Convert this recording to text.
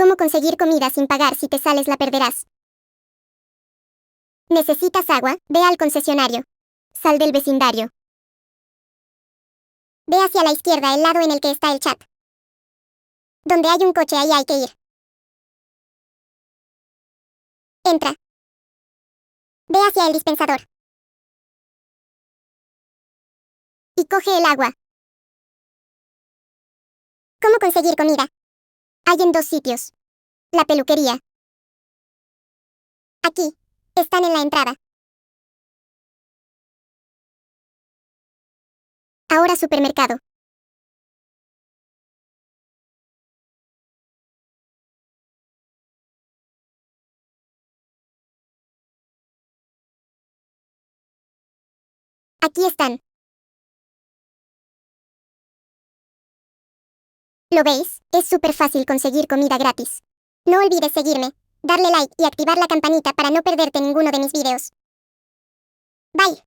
¿Cómo conseguir comida sin pagar? Si te sales la perderás. ¿Necesitas agua? Ve al concesionario. Sal del vecindario. Ve hacia la izquierda, el lado en el que está el chat. Donde hay un coche, ahí hay que ir. Entra. Ve hacia el dispensador. Y coge el agua. ¿Cómo conseguir comida? Hay en 2 sitios. La peluquería. Aquí. Están en la entrada. Ahora supermercado. Aquí están. ¿Lo veis? Es súper fácil conseguir comida gratis. No olvides seguirme, darle like y activar la campanita para no perderte ninguno de mis videos. Bye.